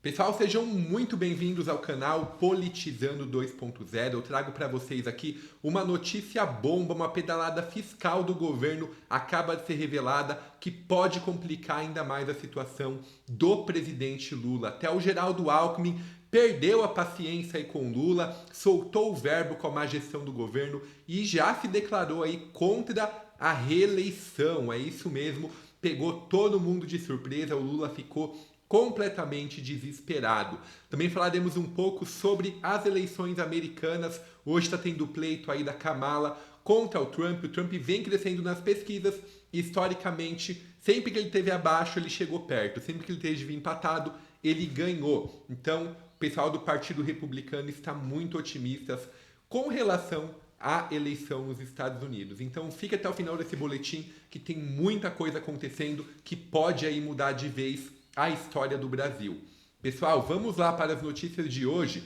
Pessoal, sejam muito bem-vindos ao canal Politizando 2.0. Eu trago para vocês aqui uma notícia bomba, uma pedalada fiscal do governo acaba de ser revelada que pode complicar ainda mais a situação do presidente Lula. Até o Geraldo Alckmin perdeu a paciência aí com Lula, soltou o verbo com a má gestão do governo e já se declarou aí contra a reeleição. É isso mesmo, pegou todo mundo de surpresa, o Lula ficou completamente desesperado. Também falaremos um pouco sobre as eleições americanas. Hoje está tendo pleito aí da Kamala contra o Trump. O Trump vem crescendo nas pesquisas e, historicamente, sempre que ele esteve abaixo, ele chegou perto. Sempre que ele esteve empatado, ele ganhou. Então, o pessoal do Partido Republicano está muito otimistas com relação à eleição nos Estados Unidos. Então fica até o final desse boletim que tem muita coisa acontecendo que pode aí mudar de vez a história do Brasil. Pessoal, vamos lá para as notícias de hoje.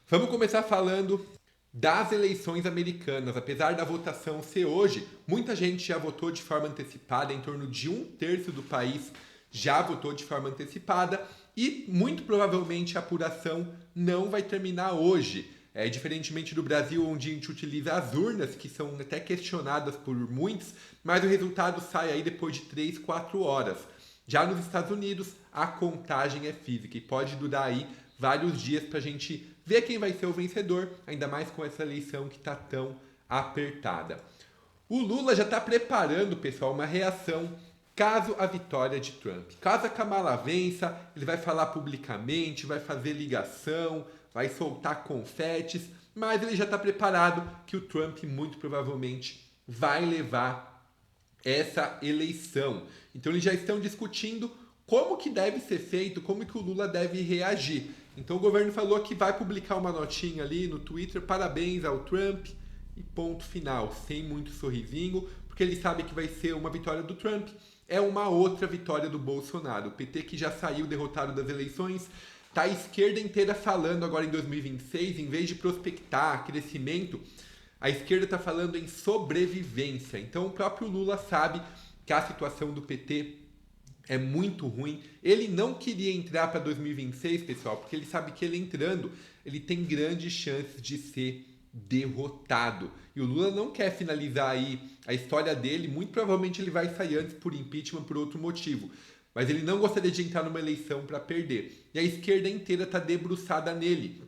Vamos começar falando das eleições americanas. Apesar da votação ser hoje, muita gente já votou de forma antecipada, em torno de 1/3 do país já votou de forma antecipada e muito provavelmente a apuração não vai terminar hoje. Diferentemente do Brasil, onde a gente utiliza as urnas, que são até questionadas por muitos, mas o resultado sai aí depois de 3, 4 horas. Já nos Estados Unidos, a contagem é física e pode durar aí vários dias para a gente ver quem vai ser o vencedor, ainda mais com essa eleição que está tão apertada. O Lula já está preparando, pessoal, uma reação caso a vitória de Trump. Caso a Kamala vença, ele vai falar publicamente, vai fazer ligação, vai soltar confetes, mas ele já está preparado que o Trump muito provavelmente vai levar essa eleição. Então eles já estão discutindo como que deve ser feito, como que o Lula deve reagir. Então o governo falou que vai publicar uma notinha ali no Twitter, parabéns ao Trump e ponto final, sem muito sorrisinho, porque ele sabe que vai ser uma vitória do Trump, é uma outra vitória do Bolsonaro. O PT que já saiu derrotado das eleições, tá a esquerda inteira falando agora em 2026, em vez de prospectar crescimento, a esquerda está falando em sobrevivência. Então o próprio Lula sabe que a situação do PT é muito ruim. Ele não queria entrar para 2026, pessoal, porque ele sabe que ele entrando, ele tem grandes chances de ser derrotado. E o Lula não quer finalizar aí a história dele, muito provavelmente ele vai sair antes por impeachment por outro motivo. Mas ele não gostaria de entrar numa eleição para perder. E a esquerda inteira está debruçada nele.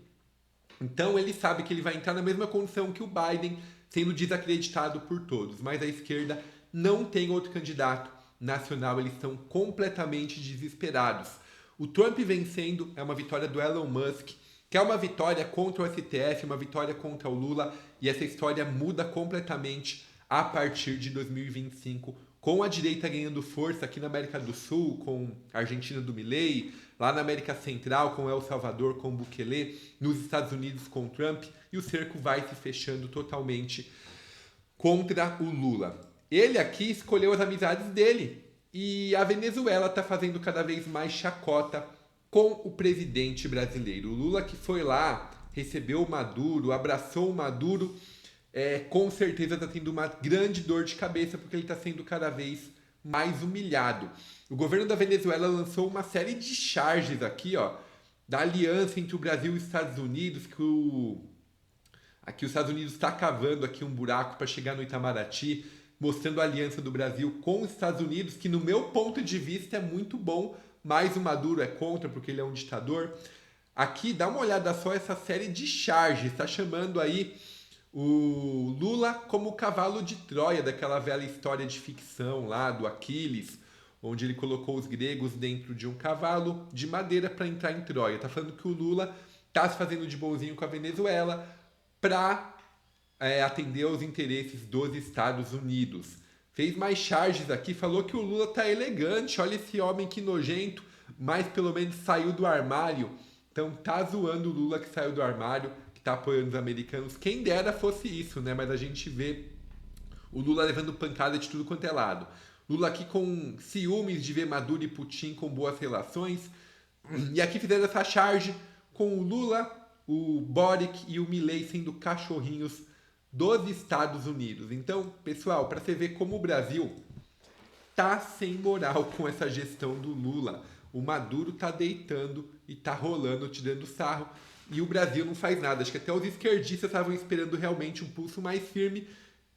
Então ele sabe que ele vai entrar na mesma condição que o Biden, sendo desacreditado por todos. Mas a esquerda não tem outro candidato nacional, eles estão completamente desesperados. O Trump vencendo é uma vitória do Elon Musk, que é uma vitória contra o STF, uma vitória contra o Lula, e essa história muda completamente a partir de 2025, com a direita ganhando força aqui na América do Sul, com a Argentina do Milei, lá na América Central com El Salvador, com Bukele, nos Estados Unidos com Trump, e o cerco vai se fechando totalmente contra o Lula. Ele aqui escolheu as amizades dele, e a Venezuela está fazendo cada vez mais chacota com o presidente brasileiro. O Lula que foi lá, recebeu o Maduro, abraçou o Maduro, com certeza está tendo uma grande dor de cabeça porque ele está sendo cada vez mais humilhado. O governo da Venezuela lançou uma série de charges aqui, ó, da aliança entre o Brasil e os Estados Unidos, aqui os Estados Unidos está cavando aqui um buraco para chegar no Itamaraty, mostrando a aliança do Brasil com os Estados Unidos, que no meu ponto de vista é muito bom, mas o Maduro é contra porque ele é um ditador. Aqui, dá uma olhada só essa série de charges, está chamando aí o Lula como o cavalo de Troia, daquela velha história de ficção lá do Aquiles, onde ele colocou os gregos dentro de um cavalo de madeira para entrar em Troia. Tá falando que o Lula tá se fazendo de bonzinho com a Venezuela para atender aos interesses dos Estados Unidos. Fez mais charges aqui, falou que o Lula tá elegante, olha esse homem que nojento, mas pelo menos saiu do armário. Então tá zoando o Lula que saiu do armário, tá apoiando os americanos. Quem dera fosse isso, né? Mas a gente vê o Lula levando pancada de tudo quanto é lado. Lula aqui com ciúmes de ver Maduro e Putin com boas relações. E aqui fizeram essa charge com o Lula, o Boric e o Milei sendo cachorrinhos dos Estados Unidos. Então, pessoal, para você ver como o Brasil tá sem moral com essa gestão do Lula. O Maduro tá deitando e tá rolando, te dando sarro. E o Brasil não faz nada. Acho que até os esquerdistas estavam esperando realmente um pulso mais firme.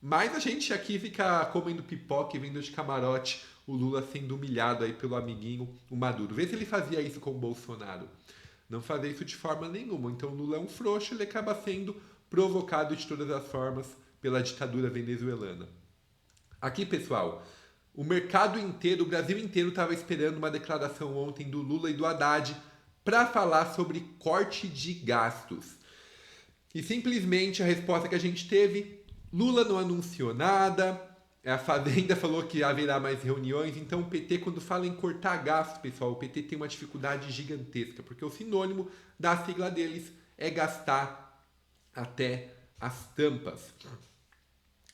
Mas a gente aqui fica comendo pipoca e vendo de camarote o Lula sendo humilhado aí pelo amiguinho, o Maduro. Vê se ele fazia isso com o Bolsonaro. Não fazia isso de forma nenhuma. Então o Lula é um frouxo, ele acaba sendo provocado de todas as formas pela ditadura venezuelana. Aqui, pessoal, o mercado inteiro, o Brasil inteiro estava esperando uma declaração ontem do Lula e do Haddad para falar sobre corte de gastos. E simplesmente a resposta que a gente teve, Lula não anunciou nada, a Fazenda falou que haverá mais reuniões, então o PT, quando fala em cortar gastos, pessoal, o PT tem uma dificuldade gigantesca, porque o sinônimo da sigla deles é gastar até as tampas.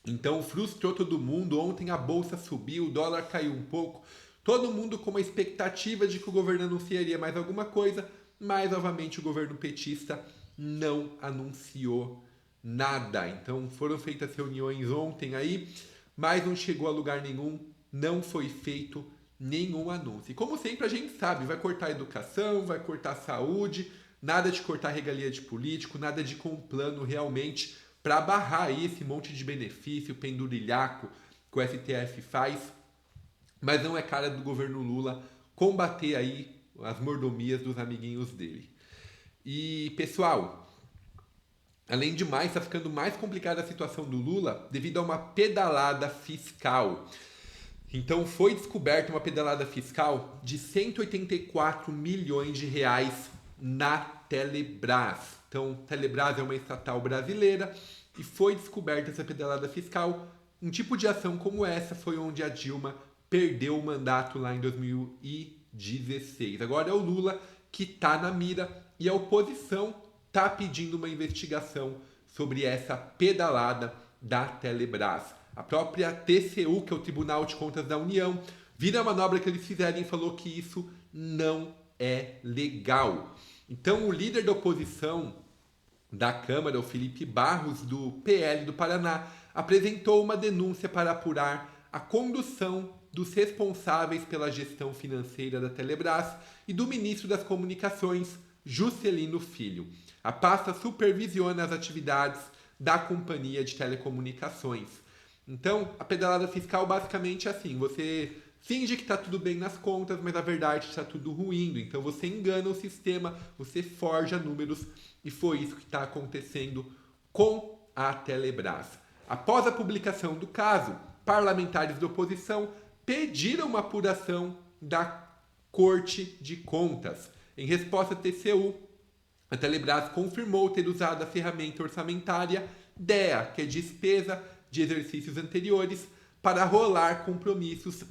Então frustrou todo mundo, ontem a bolsa subiu, o dólar caiu um pouco, todo mundo com uma expectativa de que o governo anunciaria mais alguma coisa, mas novamente o governo petista não anunciou nada. Então foram feitas reuniões ontem aí, mas não chegou a lugar nenhum, não foi feito nenhum anúncio. E como sempre a gente sabe, vai cortar a educação, vai cortar a saúde, nada de cortar a regalia de político, nada de com um plano realmente para barrar aí esse monte de benefício, pendurilhaco que o STF faz. Mas não é cara do governo Lula combater aí as mordomias dos amiguinhos dele. E, pessoal, além de mais, está ficando mais complicada a situação do Lula devido a uma pedalada fiscal. Então foi descoberta uma pedalada fiscal de 184 milhões de reais na Telebrás. Então, Telebrás é uma estatal brasileira e foi descoberta essa pedalada fiscal. Um tipo de ação como essa foi onde a Dilma perdeu o mandato lá em 2016. Agora é o Lula que está na mira e a oposição está pedindo uma investigação sobre essa pedalada da Telebrás. A própria TCU, que é o Tribunal de Contas da União, vira a manobra que eles fizeram e falou que isso não é legal. Então o líder da oposição da Câmara, o Felipe Barros, do PL do Paraná, apresentou uma denúncia para apurar a condução dos responsáveis pela gestão financeira da Telebrás e do ministro das Comunicações, Juscelino Filho. A pasta supervisiona as atividades da Companhia de Telecomunicações. Então, a pedalada fiscal basicamente é assim, você finge que está tudo bem nas contas, mas na verdade está tudo ruindo. Então você engana o sistema, você forja números e foi isso que está acontecendo com a Telebrás. Após a publicação do caso, parlamentares da oposição pediram uma apuração da Corte de Contas. Em resposta à TCU, a Telebrás confirmou ter usado a ferramenta orçamentária DEA, que é despesa de exercícios anteriores, para rolar compromissos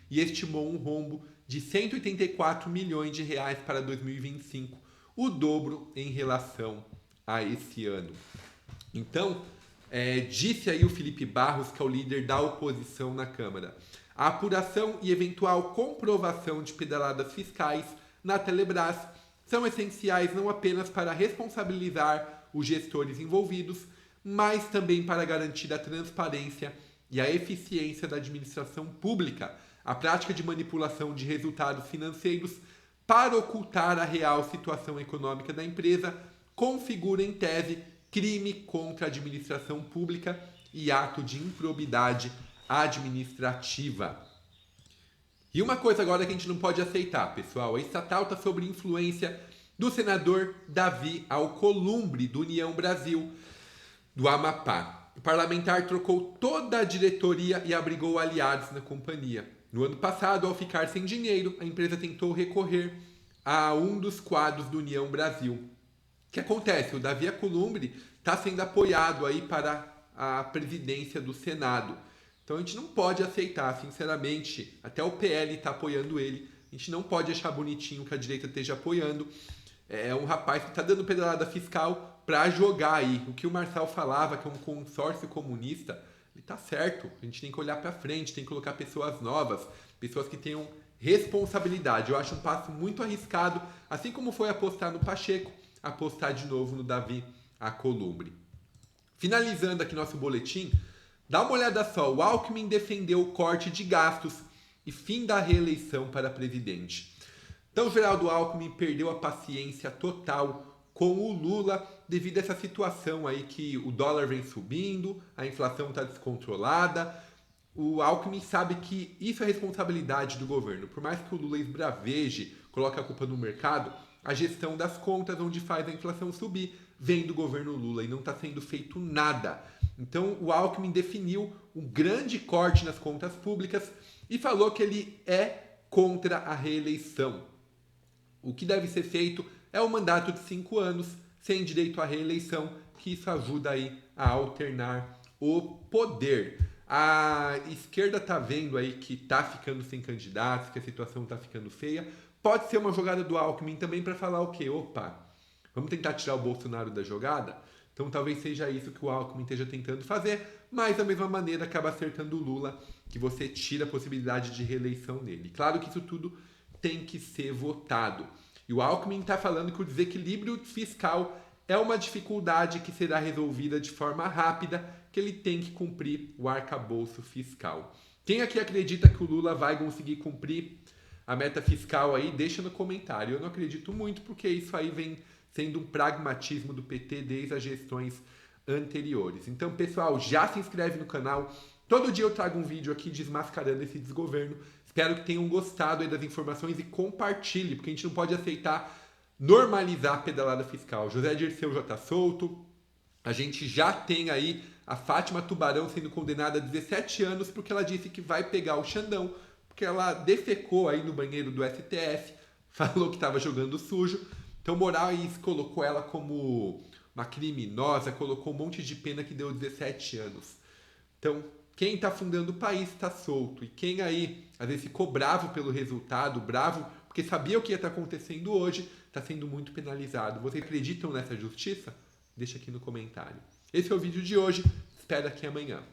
e estimou um rombo de 184 milhões de reais para 2025, o dobro em relação a esse ano. Então, disse aí o Felipe Barros, que é o líder da oposição na Câmara, a apuração e eventual comprovação de pedaladas fiscais na Telebrás são essenciais não apenas para responsabilizar os gestores envolvidos, mas também para garantir a transparência e a eficiência da administração pública. A prática de manipulação de resultados financeiros para ocultar a real situação econômica da empresa configura, em tese, crime contra a administração pública e ato de improbidade administrativa. E uma coisa agora que a gente não pode aceitar, pessoal, a estatal está sob influência do senador Davi Alcolumbre, do União Brasil, do Amapá. O parlamentar trocou toda a diretoria e abrigou aliados na companhia. No ano passado, ao ficar sem dinheiro, a empresa tentou recorrer a um dos quadros do União Brasil. O que acontece? O Davi Alcolumbre está sendo apoiado aí para a presidência do Senado. Então a gente não pode aceitar, sinceramente, até o PL está apoiando ele, a gente não pode achar bonitinho que a direita esteja apoiando. É um rapaz que está dando pedalada fiscal para jogar aí. O que o Marçal falava, que é um consórcio comunista, ele está certo. A gente tem que olhar para frente, tem que colocar pessoas novas, pessoas que tenham responsabilidade. Eu acho um passo muito arriscado, assim como foi apostar no Pacheco, apostar de novo no Davi Alcolumbre. Finalizando aqui nosso boletim, dá uma olhada só, o Alckmin defendeu o corte de gastos e fim da reeleição para presidente. Então, o Geraldo Alckmin perdeu a paciência total com o Lula devido a essa situação aí que o dólar vem subindo, a inflação está descontrolada. O Alckmin sabe que isso é responsabilidade do governo. Por mais que o Lula esbraveje, coloque a culpa no mercado, a gestão das contas, onde faz a inflação subir, vem do governo Lula e não está sendo feito nada. Então, o Alckmin definiu um grande corte nas contas públicas e falou que ele é contra a reeleição. O que deve ser feito é o mandato de 5 anos, sem direito à reeleição, que isso ajuda aí a alternar o poder. A esquerda tá vendo aí que tá ficando sem candidatos, que a situação tá ficando feia. Pode ser uma jogada do Alckmin também para falar o quê? Opa, vamos tentar tirar o Bolsonaro da jogada? Então talvez seja isso que o Alckmin esteja tentando fazer, mas da mesma maneira acaba acertando o Lula, que você tira a possibilidade de reeleição nele. Claro que isso tudo tem que ser votado. E o Alckmin está falando que o desequilíbrio fiscal é uma dificuldade que será resolvida de forma rápida, que ele tem que cumprir o arcabouço fiscal. Quem aqui acredita que o Lula vai conseguir cumprir a meta fiscal aí, deixa no comentário. Eu não acredito muito, porque isso aí vem sendo um pragmatismo do PT desde as gestões anteriores. Então, pessoal, já se inscreve no canal. Todo dia eu trago um vídeo aqui desmascarando esse desgoverno. Espero que tenham gostado aí das informações e compartilhe, porque a gente não pode aceitar normalizar a pedalada fiscal. José Dirceu já está solto. A gente já tem aí a Fátima Tubarão sendo condenada a 17 anos porque ela disse que vai pegar o Xandão, porque ela defecou aí no banheiro do STF, falou que estava jogando sujo. Então Moraes colocou ela como uma criminosa, colocou um monte de pena que deu 17 anos. Então, quem está fundando o país está solto. E quem aí, às vezes, ficou bravo pelo resultado, bravo porque sabia o que ia estar acontecendo hoje, está sendo muito penalizado. Vocês acreditam nessa justiça? Deixa aqui no comentário. Esse é o vídeo de hoje. Espero aqui amanhã.